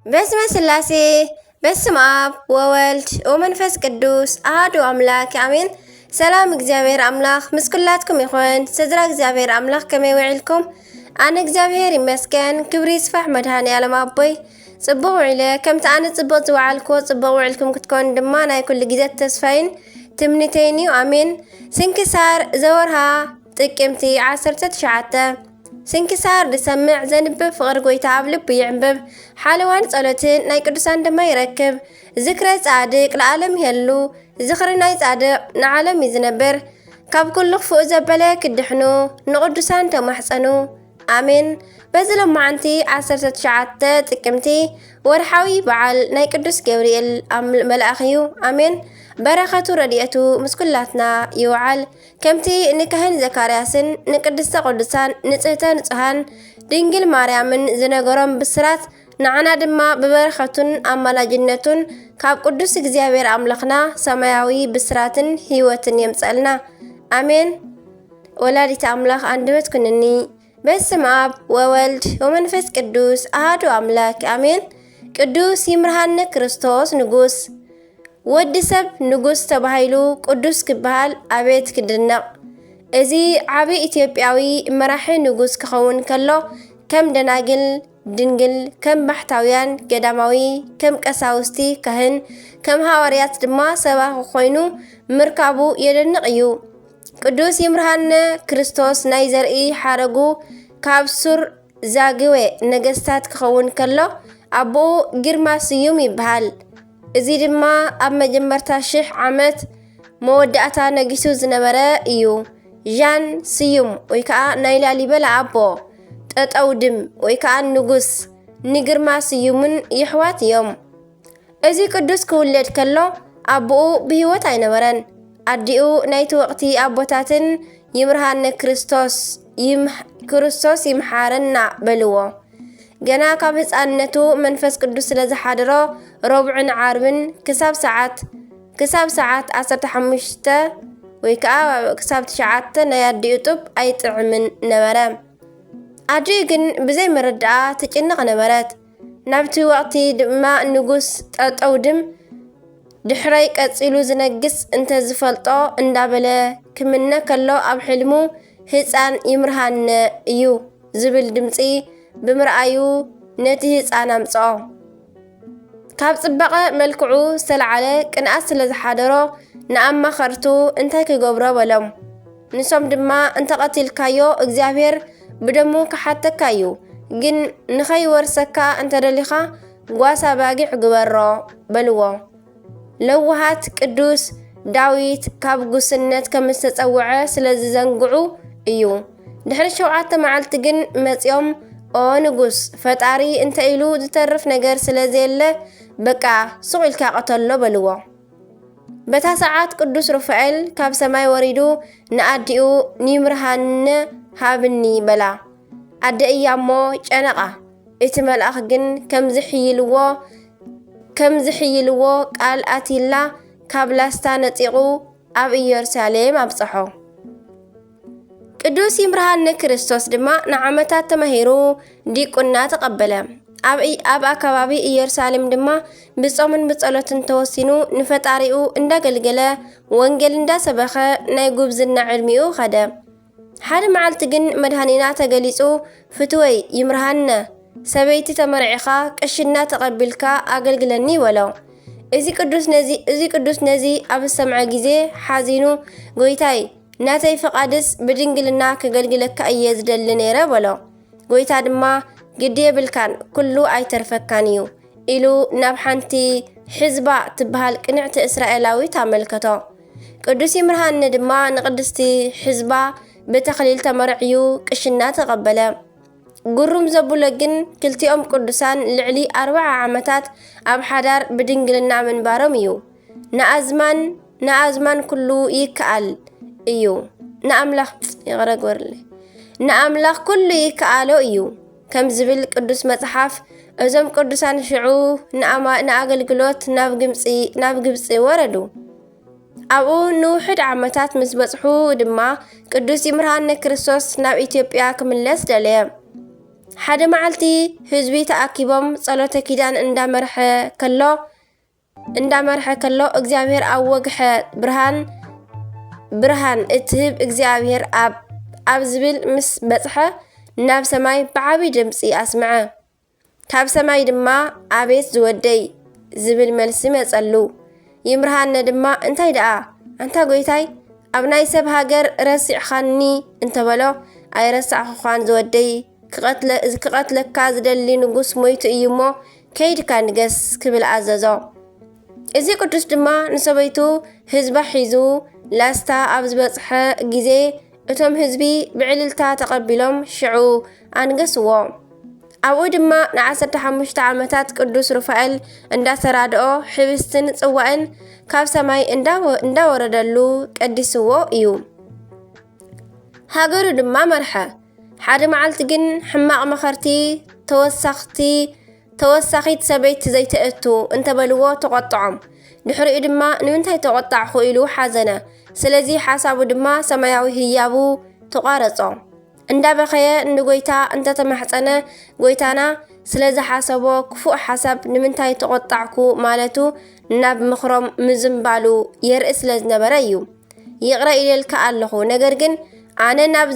በስመ ስላሴ በስመ አብ ወወልድ ወመንፈስ ቅዱስ አሐዱ አምላክ አሜን። ሰላም እግዚአብሔር አምላክ ምስ ኩላትኩም ይኹን። ስድራ እግዚአብሔር አምላክ ከመይ ውዒልኩም? ኣነ እግዚአብሔር ይመስገን። ክብሪ ይስፋሕ መድኃኔዓለም ኣቦይ ጽቡቕ ውዒለ ከምቲ ኣነ ጽቡቕ ዝወዓልኮ ጽቡቕ ውዒልኩም ክትኮን ድማ ናይ ኩሉ ግዜ ተስፋይን ትምኒተይን እዩ። ኣሜን። ስንክሳር ዘወርሃ ጥቅምቲ 19 ስንክሳር ዝሰምዕ ዘንብብ ፍቕሪ ጎይታ ኣብ ልቡ ይዕንብብ። ሓለዋን ጸሎትን ናይ ቅዱሳን ድማ ይረክብ። ዝክረ ጻድቅ ለዓለም ይህሉ ዝኽሪ ናይ ጻድቅ ንዓለም እዩ ዝነብር። ካብ ኩሉ ክፉእ ዘበለ ክድሕኑ ንቅዱሳን ተማሕፀኑ ኣሜን። በዚ ሎማዓንቲ 19 ጥቅምቲ ወርሓዊ በዓል ናይ ቅዱስ ገብርኤል መልኣኽ እዩ። ኣሜን። በረኸቱ ረድኤቱ ምስ ኩላትና ይውዓል። ከምቲ ንካህን ዘካርያስን ንቅድስተ ቅዱሳን ንጽህተ ንጹሃን ድንግል ማርያምን ዝነገሮም ብስራት ንዓና ድማ ብበረኸቱን ኣማላጅነቱን ካብ ቅዱስ እግዚአብሔር ኣምላኽና ሰማያዊ ብስራትን ህይወትን የምጸልና ኣሜን። ወላዲተ ኣምላኽ አንደበት ኩንኒ። በስመ አብ ወወልድ ወመንፈስ ቅዱስ አሐዱ አምላክ አሜን። ቅዱስ ይምርሃነ ክርስቶስ ንጉስ ወዲ ሰብ ንጉስ ተባሂሉ ቅዱስ ክበሃል ኣቤት ክድነቕ። እዚ ዓብይ ኢትዮጵያዊ መራሒ ንጉስ ክኸውን ከሎ ከም ደናግል ድንግል ከም ባሕታውያን ገዳማዊ ከም ቀሳውስቲ ካህን ከም ሃዋርያት ድማ ሰባኺ ኮይኑ ምርካቡ የደንቕ እዩ። ቅዱስ ይምርሃነ ክርስቶስ ናይ ዘርኢ ሓረጉ ካብ ሱር ዛግዌ ነገስታት ክኸውን ከሎ ኣቦኡ ግርማ ስዩም ይበሃል። እዚ ድማ ኣብ መጀመርታ 1000 ዓመት መወዳእታ ነጊሱ ዝነበረ እዩ። ዣን ስዩም ወይ ከዓ ናይ ላሊበላ ኣቦ ጠጠውድም ወይ ከዓ ንጉስ ንግርማ ስዩምን ይሕዋት እዮም። እዚ ቅዱስ ክውለድ ከሎ ኣቦኡ ብህይወት ኣይነበረን። ኣዲኡ ናይቲ ወቕቲ ኣቦታትን ይምርሃነ ክርስቶስ ይምሓረና በልዎ። ገና ካብ ህፃንነቱ መንፈስ ቅዱስ ስለ ዝሓደሮ ረቡዕን ዓርብን ክሳብ ሰዓት 15 ወይ ከዓ ክሳብ 9 ናይ ኣዲኡ ጡብ ኣይጥዕምን ነበረ። ኣዲኡ ግን ብዘይ መረዳኣ ትጭንቕ ነበረት። ናብቲ ወቕቲ ድማ ንጉስ ጠጠውድም ድሕረይ ቀፂሉ ዝነግስ እንተዝፈልጦ እንዳበለ ክምነ ከሎ ኣብ ሕልሙ ህፃን ይምርሃነ እዩ ዝብል ድምፂ ብምርኣዩ ነቲ ህፃን ኣምፅኦ። ካብ ጽባቐ መልክዑ ዝተለዓለ ቅንኣት ስለ ዝሓደሮ ንኣማኸርቱ እንታይ ክገብሮ በሎም። ንሶም ድማ እንተቐቲልካዮ እግዚአብሔር ብደሙ ክሓተካ እዩ፣ ግን ንኸይወርሰካ እንተደሊኻ ጓሳ ባጊዕ ግበሮ በልዎ። ለውሃት ቅዱስ ዳዊት ካብ ጉስነት ከም ዝተጸውዐ ስለ ዝዘንግዑ እዩ። ድሕሪ 7 መዓልቲ ግን መጺኦም ኦ ንጉስ ፈጣሪ እንተ ኢሉ ዝተርፍ ነገር ስለዘየለ በቃ ስቑኢልካ ቀተሎ በልዎ። በታ ሰዓት ቅዱስ ሩፋኤል ካብ ሰማይ ወሪዱ ንኣዲኡ ይምርሃነ ሃብኒ በላ። ኣደ እያ እሞ ጨነቓ። እቲ መልኣኽ ግን ከም ዝሕይልዎ ቃል ኣቲላ ካብ ላስታ ነፂቑ ኣብ ኢየሩሳሌም ኣብፅሖ። ቅዱስ ይምርሃነ ክርስቶስ ድማ ንዓመታት ተማሂሩ ዲቁና ተቐበለ። ኣብ ኣከባቢ ኢየሩሳሌም ድማ ብጾምን ብጸሎትን ተወሲኑ ንፈጣሪኡ እንዳገልገለ ወንጌል እንዳሰበኸ ናይ ጉብዝና ዕድሚኡ ኸደ። ሓደ መዓልቲ ግን መድኃኒና ተገሊጹ ፍትወይ ይምርሃነ ሰበይቲ ተመርዒኻ ቅሽና ተቐቢልካ ኣገልግለኒ በሎ። እዚ ቅዱስ ነዚ ኣብ ሰምዐ ጊዜ ሓዚኑ ጎይታይ ናተይ ፈቓድስ ብድንግልና ክገልግለካ እየ ዝደሊ ነይረ በሎ። ጎይታ ድማ ግዲ የብልካን ኩሉ ኣይተርፈካን እዩ ኢሉ ናብ ሓንቲ ሕዝባ ትበሃል ቅንዕቲ እስራኤላዊት ኣመልከቶ። ቅዱስ ይምርሃነ ድማ ንቅድስቲ ሕዝባ ብተኽሊል ተመርዕዩ ቅሽና ተቐበለ። ጉሩም ዘብሎ ግን ክልቲኦም ቅዱሳን ልዕሊ 40 ዓመታት ኣብ ሓዳር ብድንግልና ምንባሮም እዩ። ንኣዝማን ኩሉ ይከኣል እዩ ንኣምላኽ ኩሉ ይከኣሎ እዩ ከም ዝብል ቅዱስ መጽሓፍ። እዞም ቅዱሳን ሽዑ ንኣገልግሎት ናብ ግብፂ ወረዱ። ኣብኡ ንውሕድ ዓመታት ምስ በጽሑ ድማ ቅዱስ ይምርሃነ ክርስቶስ ናብ ኢትዮጵያ ክምለስ ደለየ። ሓደ መዓልቲ ህዝቢ ተኣኪቦም ጸሎተ ኪዳን እንዳመርሐ ከሎ እግዚአብሔር ኣብ ወግሐ ብርሃን እትህብ እግዚአብሔር ኣብ ዝብል ምስ በጽሐ ናብ ሰማይ ብዓቢ ድምፂ ኣስምዐ። ካብ ሰማይ ድማ ኣቤት ዝወደይ ዝብል መልሲ መጸሉ። ይምርሃነ ድማ እንታይ ደኣ አንታ ጎይታይ ኣብ ናይ ሰብ ሃገር ረሲዕኻኒ እንተበሎ ኣይረሳዕኽኳን ዝወደይ ክቐትለካ ዝደሊ ንጉስ ሞይቱ እዩ እሞ ከይድካ ንገስ ክብል ኣዘዞ። እዚ ቅዱስ ድማ ንሰበይቱ ህዝባ ሒዙ ላስታ ኣብ ዝበጽሐ ጊዜ እቶም ህዝቢ ብዕልልታ ተቐቢሎም ሽዑ ኣንገስዎ። ኣብኡ ድማ ን15 ዓመታት ቅዱስ ሩፋኤል እንዳተራድኦ ሕብስትን ጽዋዕን ካብ ሰማይ እንዳወረደሉ ቀዲስዎ እዩ። ሃገሩ ድማ መርሐ። ሓደ መዓልቲ ግን ሕማቕ መኸርቲ ተወሳኺት ሰበይቲ ዘይትእቱ እንተበልዎ ተቆጥዖም። ድሕሪኡ ድማ ንምንታይ ተቆጣዕኹ ኢሉ ሓዘነ። ስለዚ ሓሳቡ ድማ ሰማያዊ ህያቡ ተቋረጾ። እንዳበኸየ ንጎይታ እንተተማሕፀነ ጎይታና ስለዝሓሰቦ ክፉእ ሓሳብ ንምንታይ ተቆጣዕኩ ማለቱ ናብ ምኽሮም ምዝምባሉ የርኢ ስለ ዝነበረ እዩ። ይቕረ ኢልልካ ኣለኹ፣ ነገር ግን ኣነ ናብ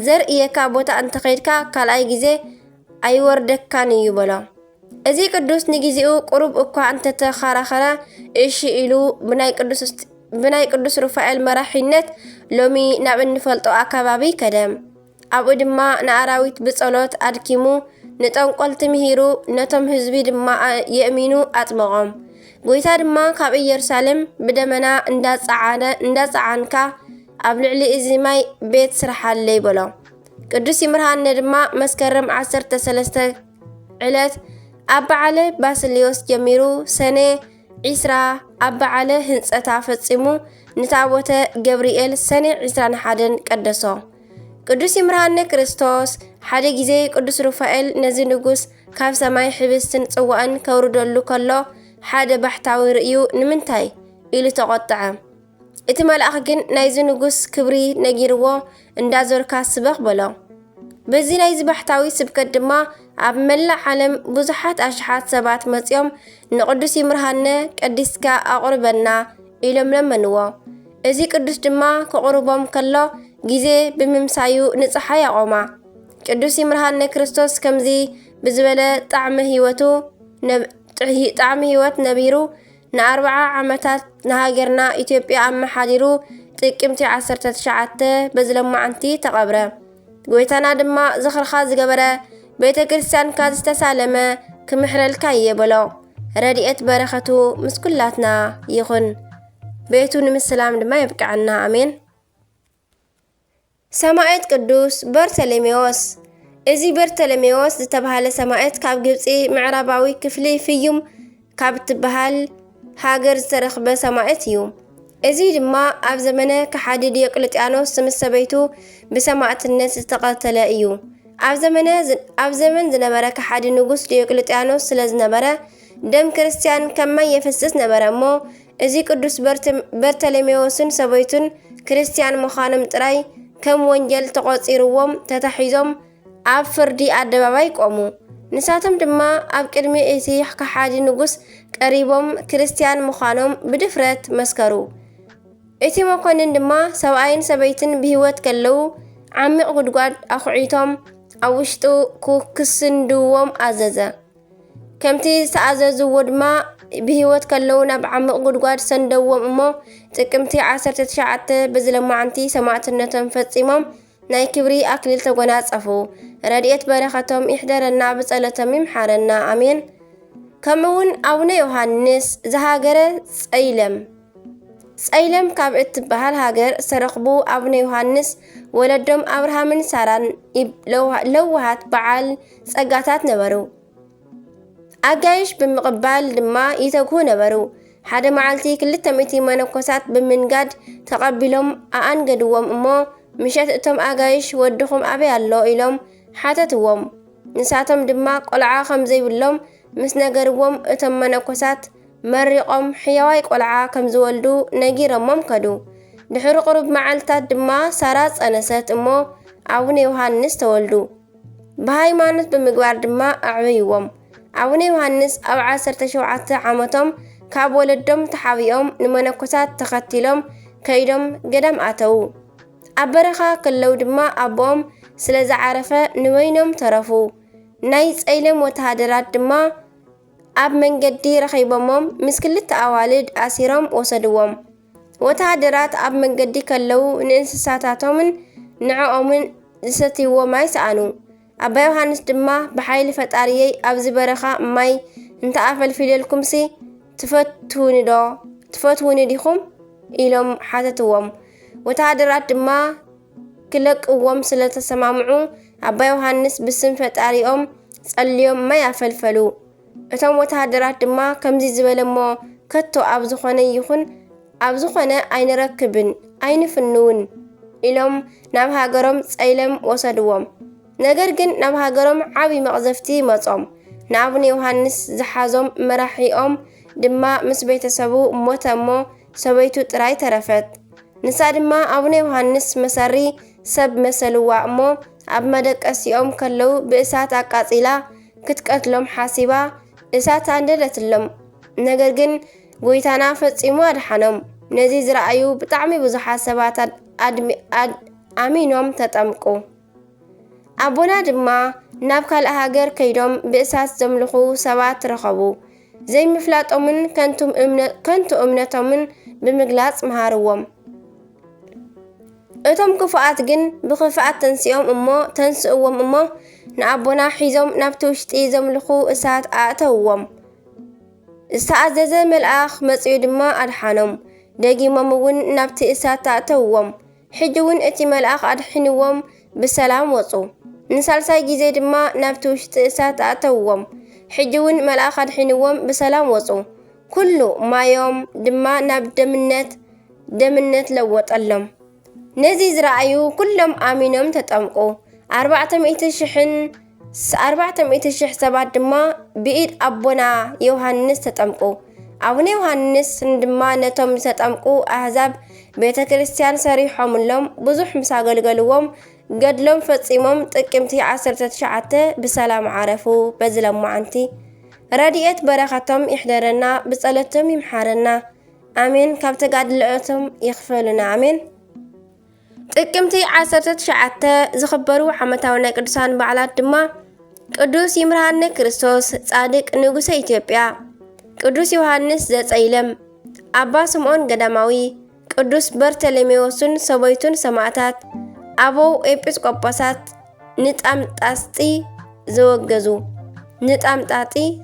ዘርእየካ ቦታ እንተኸይድካ ካልኣይ ግዜ ኣይወርደካን እዩ በሎ። እዚ ቅዱስ ንግዚኡ ቁሩብ እኳ እንተተኸራኸረ እሺ ኢሉ ብናይ ቅዱስ ሩፋኤል መራሒነት ሎሚ ናብ እንፈልጦ ኣከባቢ ከደም። ኣብኡ ድማ ንኣራዊት ብጸሎት ኣድኪሙ ንጠንቆልቲ ምሂሩ ነቶም ህዝቢ ድማ የእሚኑ ኣጥመቖም። ጎይታ ድማ ካብ ኢየሩሳሌም ብደመና እንዳጸዓንካ ኣብ ልዕሊ እዚ ማይ ቤት ስራሓለይ በሎ። ቅዱስ ይምርሃነ ድማ መስከረም 13 ዕለት ኣብ በዓለ ባስልዮስ ጀሚሩ ሰኔ 20 ኣብ በዓለ ህንጸታ ፈጺሙ ንታቦተ ገብርኤል ሰኔ 21 ቀደሶ። ቅዱስ ይምርሃነ ክርስቶስ ሓደ ጊዜ ቅዱስ ሩፋኤል ነዚ ንጉስ ካብ ሰማይ ሕብስትን ጽዋዕን ከውርደሉ ከሎ ሓደ ባሕታዊ ርእዩ ንምንታይ ኢሉ ተቆጥዐ። እቲ መልኣኽ ግን ናይዚ ንጉስ ክብሪ ነጊርዎ እንዳዞርካ ስበኽ በሎ። በዚ ናይዚ ባሕታዊ ስብከት ድማ ኣብ መላእ ዓለም ብዙሓት ኣሽሓት ሰባት መጺኦም ንቅዱስ ይምርሃነ ቀዲስካ ኣቁርበና ኢሎም ለመንዎ። እዚ ቅዱስ ድማ ከቁርቦም ከሎ ጊዜ ብምምሳዩ ንፀሓይ ኣቆማ። ቅዱስ ይምርሃነ ክርስቶስ ከምዚ ብዝበለ ጣዕሚ ህይወት ነቢሩ ን40 ዓመታት ንሃገርና ኢትዮጵያ ኣመሓዲሩ ጥቅምቲ 19 በዝለማዓንቲ ተቐብረ። ጎይታና ድማ ዝኽርኻ ዝገበረ ቤተ ክርስቲያንካ ዝተሳለመ ክምሕረልካ እየበሎ። ረድኤት በረኸቱ ምስ ኩላትና ይኹን። ቤቱ ንምስላም ድማ ይብቅዐና ኣሜን። ሰማዕት ቅዱስ በርተሎሜዎስ። እዚ በርተሎሜዎስ ዝተባሃለ ሰማዕት ካብ ግብፂ ምዕራባዊ ክፍሊ ፍዩም ካብ ትበሃል ሃገር ዝተረኽበ ሰማዕት እዩ። እዚ ድማ ኣብ ዘመነ ከሓዲ ዲዮቅልጥያኖስ ምስ ሰበይቱ ብሰማዕትነት ዝተቐተለ እዩ። ኣብ ዘመን ዝነበረ ከሓዲ ንጉስ ዲዮቅልጥያኖስ ስለ ዝነበረ ደም ክርስቲያን ከማይ የፈስስ ነበረ እሞ እዚ ቅዱስ በርተሎሜዎስን ሰበይቱን ክርስቲያን ምዃኖም ጥራይ ከም ወንጀል ተቆፂርዎም ተታሒዞም ኣብ ፍርዲ ኣደባባይ ቆሙ። ንሳቶም ድማ ኣብ ቅድሚ እቲ ከሓዲ ንጉስ ቀሪቦም ክርስቲያን ምዃኖም ብድፍረት መስከሩ። እቲ መኮንን ድማ ሰብኣይን ሰበይትን ብሂወት ከለው ዓሚቕ ጉድጓድ ኣኹዒቶም ኣብ ውሽጡ ክስንድዎም ኣዘዘ። ከምቲ ዝተኣዘዝዎ ድማ ብሂወት ከለው ናብ ዓሚቕ ጉድጓድ ሰንደዎም እሞ ጥቅምቲ 19 በዝለማዓንቲ ሰማዕትነቶም ፈጺሞም ናይ ክብሪ ኣክሊል ተጎናጸፉ። ረድኤት በረኸቶም ይሕደረና ብጸሎቶም ይምሓረና ኣሜን። ከምኡውን ኣቡነ ዮሃንስ ዝሃገረ ጸይለም ካብ እትበሃል ሃገር ዝተረኽቡ ኣቡነ ዮሃንስ ወለዶም ኣብርሃምን ሳራን ለውሃት በዓል ጸጋታት ነበሩ። ኣጋይሽ ብምቕባል ድማ ይተግሁ ነበሩ። ሓደ መዓልቲ 200 መነኮሳት ብምንጋድ ተቐቢሎም ኣኣንገድዎም እሞ ምሸት እቶም ኣጋይሽ ወድኹም ኣበይ ኣሎ ኢሎም ሓተትዎም። ንሳቶም ድማ ቆልዓ ከም ዘይብሎም ምስ ነገርዎም እቶም መነኮሳት መሪቖም ሕያዋይ ቆልዓ ከም ዝወልዱ ነጊሮሞም ከዱ። ድሕሪ ቁሩብ መዓልታት ድማ ሳራ ጸነሰት እሞ ኣቡነ ዮሃንስ ተወልዱ። بهايمانوت بمግባር ድማ ኣዕበይዎም አቡነ ዮሐንስ ኣብ 17 ዓመቶም ካብ ወለዶም ተሓቢኦም ንመነኮሳት ተኸቲሎም ከይዶም ገዳም ኣተው ኣብ በረኻ ከለው ድማ ኣቦም ስለ ዝዓረፈ ንበይኖም ተረፉ ናይ ጸይለም ወተሃደራት ድማ ኣብ መንገዲ ረኺቦሞም ምስ ክልተ ኣዋልድ ኣሲሮም ወሰድዎም ወተሃደራት ኣብ መንገዲ ከለው ንእንስሳታቶምን ንዕኦምን ዝሰትይዎ ማይ ሰኣኑ አባ ዮሐንስ ድማ በኃይል ፈጣሪዬ ኣብዚ በረኻ ማይ እንተኣፈልፊለልኩምሲ ትፈትውኒ ዲኹም ኢሎም ሓተትዎም ወተሃደራት ድማ ክለቅዎም ስለተሰማምዑ አባ ዮሐንስ ብስም ፈጣሪኦም ጸልዮም ማይ ኣፈልፈሉ እቶም ወተሃደራት ድማ ከምዚ ዝበለሞ ከቶ ኣብ ዝኾነ ይኹን ኣብ ዝኾነ ኣይንረክብን ኣይንፍንውን ኢሎም ናብ ሃገሮም ጸይለም ወሰድዎም ነገር ግን ናብ ሃገሮም ዓቢ መቕዘፍቲ መጾም ንአቡነ ዮሐንስ ዝሓዞም መራሒኦም ድማ ምስ ቤተሰቡ ሞተሞ ሰበይቱ ጥራይ ተረፈት ንሳ ድማ አቡነ ዮሐንስ መሰሪ ሰብ መሰልዋ እሞ ኣብ መደቀሲኦም ከለው ብእሳት አቃጺላ ክትቀትሎም ሓሲባ እሳት አንደለትሎም ነገር ግን ጎይታና ፈጺሙ አድሓኖም ነዚ ዝረአዩ ብጣዕሚ ብዙሓት ሰባት ኣሚኖም ተጠምቁ አቦና ድማ ናብ ካልእ ሃገር ከይዶም ብእሳት ዘምልኹ ሰባት ረኸቡ ዘይምፍላጦምን ከንቱ እምነቶምን ብምግላጽ መሃርዎም እቶም ክፉኣት ግን ብኽፍኣት ተንስእዎም እሞ ንአቦና ሒዞም ናብቲ ውሽጢ ዘምልኹ እሳት ኣእተውዎም ዝተኣዘዘ መልኣኽ መጺኡ ድማ ኣድሓኖም ደጊሞም እውን ናብቲ እሳት ኣእተውዎም ሕጂ እውን እቲ መልኣኽ ኣድሒንዎም ብሰላም ወጹ ንሳልሳይ ጊዜ ድማ ናብቲ ውሽጢ እሳት ኣእተውዎም ሕጂ እውን መልኣኽ ኣድሒንዎም ብሰላም ወጹ ኩሉ ማዮም ድማ ናብ ደምነት ለወጠሎም ነዚ ዝረአዩ ኩሎም ኣሚኖም ተጠምቁ 400,000 ሰባት ድማ ብኢድ አቦና ዮሐንስ ተጠምቁ አቡነ ዮሐንስ ድማ ነቶም ተጠምቁ ኣህዛብ ቤተ ክርስቲያን ሰሪሖምሎም ብዙሕ ምስ ኣገልገልዎም ገድሎም ፈጺሞም ጥቅምቲ 19 ብሰላም ዓረፉ በዝለማዓንቲ ረድኤት በረኸቶም ይሕደረና ብጸሎቶም ይምሓረና አሜን ካብ ተጋድሎቶም ይኽፈሉና አሜን ጥቅምቲ 19 ዝኽበሩ ዓመታዊ ናይ ቅዱሳን በዓላት ድማ ቅዱስ ይምርሃነ ክርስቶስ ጻድቅ ንጉሰ ኢትዮጵያ ቅዱስ ዮሐንስ ዘጸይለም አባ ስምዖን ገዳማዊ ቅዱስ በርተሎሜዎስን ሰበይቱን ሰማዕታት አበው ኤጲስቆጶሳት ንጣምጣጢ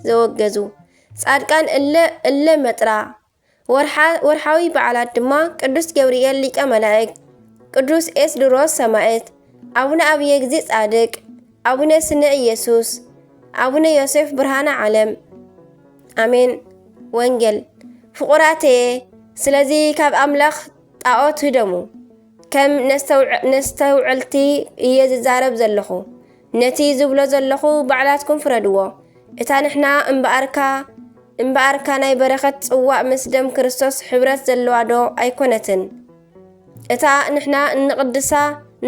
ዘወገዙ ጻድቃን እለ መጥራ ወርሓዊ በዓላት ድማ ቅዱስ ገብርኤል ሊቀ መላእክት ቅዱስ ኤስድሮስ ሰማዕት አቡነ ኣብየ ጊዜ ጻድቅ አቡነ ስነ ኢየሱስ አቡነ ዮሴፍ ብርሃነ ዓለም አሜን ወንጌል ፍቁራቴ ስለዚ ካብ አምላኽ ጣዖት ህደሙ ከም ነስተውዕልቲ እየ ዝዛረብ ዘለኹ ነቲ ዝብሎ ዘለኹ ባዕላትኩም ፍረድዎ እታ ንሕና እምበኣርካ ናይ በረኸት ጽዋዕ ምስ ደም ክርስቶስ ሕብረት ዘለዋዶ ኣይኮነትን እታ ንሕና እንቅድሳ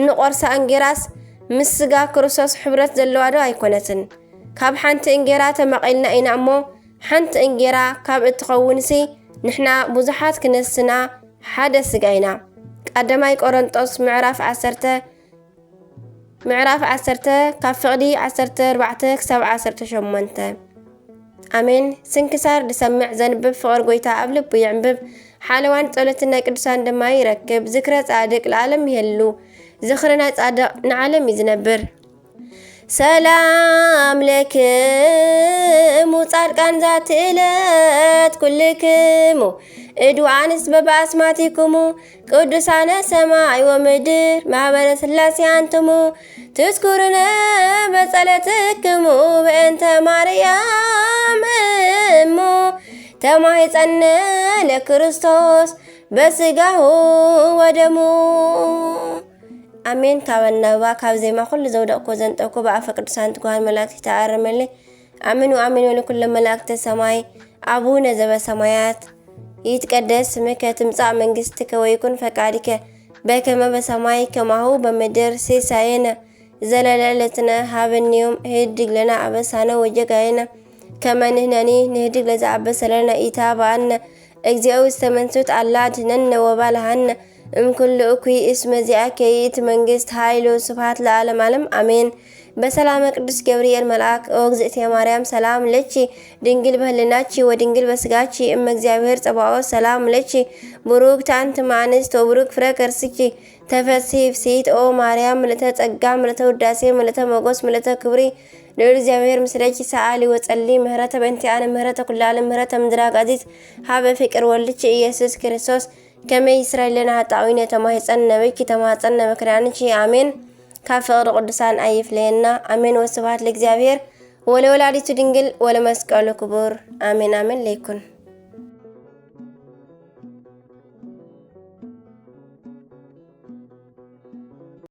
እንቆርሳ እንጌራስ ምስ ስጋ ክርስቶስ ሕብረት ዘለዋዶ ኣይኮነትን ካብ ሓንቲ እንጌራ ተመቒልና ኢና እሞ ሓንቲ እንጌራ ካብ እትኸውንሲ ንሕና ብዙሓት ክነስና ሓደ ስጋ ኢና ቀዳማይ ቆሮንጦስ ምዕራፍ 10 ካብ ፍቕዲ 14 ክሳብ 18 አሜን ስንክሳር ድሰምዕ ዘንብብ ፍቕር ጎይታ ኣብ ልቡ ይዕንብብ ሓለዋን ጸሎትን ናይ ቅዱሳን ድማ ይረክብ ዝክረ ጻድቅ ለዓለም ይህሉ ዝኽረ ናይ ጻድቅ ንዓለም ይዝነብር ሰላም ለክሙ ጻድቃን ዛቲ ዕለት ኩልክሙ እድዋንስ በባስማቲኩሙ ቅዱሳነ ሰማይ ወምድር ማህበረ ስላሴ አንትሙ ትዝኩርነ በጸለትክሙ በእንተ ማርያም እሙ ተማሂፀነ ለክርስቶስ በስጋሁ ወደሙ አሜን ካበናባ ካብ ዜማ ኩሉ ዘውደቅኮ ዘንጠብኮ በአፈ ቅዱሳን ትጓን መላእክት ተአረመለ አሜን ወአሜን ወለኩለ መላእክተ ሰማይ አቡነ ዘበሰማያት ይትቀደስ ስምከ ትምጻእ መንግሥትከ ወይኩን ፈቃድከ በከመ በሰማይ ከማሁ በምድር ሲሳየነ ዘለለዕለትنا هابنيوم هدق لنا عبسانا وجقاينا كما نهناني نهدق لزا عبسلنا إتابعنا اجزاو استمنتوت علادنا وبالهن كل أكوي اسم زياكيت منجست هايلو سبحات العالم عالم أمين بسلام قدس جبريل ملاك أوغزئت يا مريم سلام لتشي دنجل بهلناتشي ودنجل بسقاتشي أما እግዚአብሔር ጸባኦት ሰላም لتشي بروك تانت معنست وبروك فركرسكي تفسيف سيت أو مريم ملتا ጸጋ ملتا ውዳሴ ملتا መጎስ ملتا ክብሪ لول እግዚአብሔር ምስለኪ ሰዓሊ ወጸሊ ምህረተ በእንቲ አነ ምህረተ ኩሉ ዓለም ምህረተ ምድራቅ አዚዝ ሀበ ፍቅር ወልድች ኢየሱስ ክርስቶስ كما إسرائيل لنا تعوين تماهيصن نبيك تماهيصن مكرانك آمين كافر قدسان أيف لنا آمين وسبحات لإግዚአብሔር ولولاديت دنجل ولمسكال كبور آمين آمين ليكن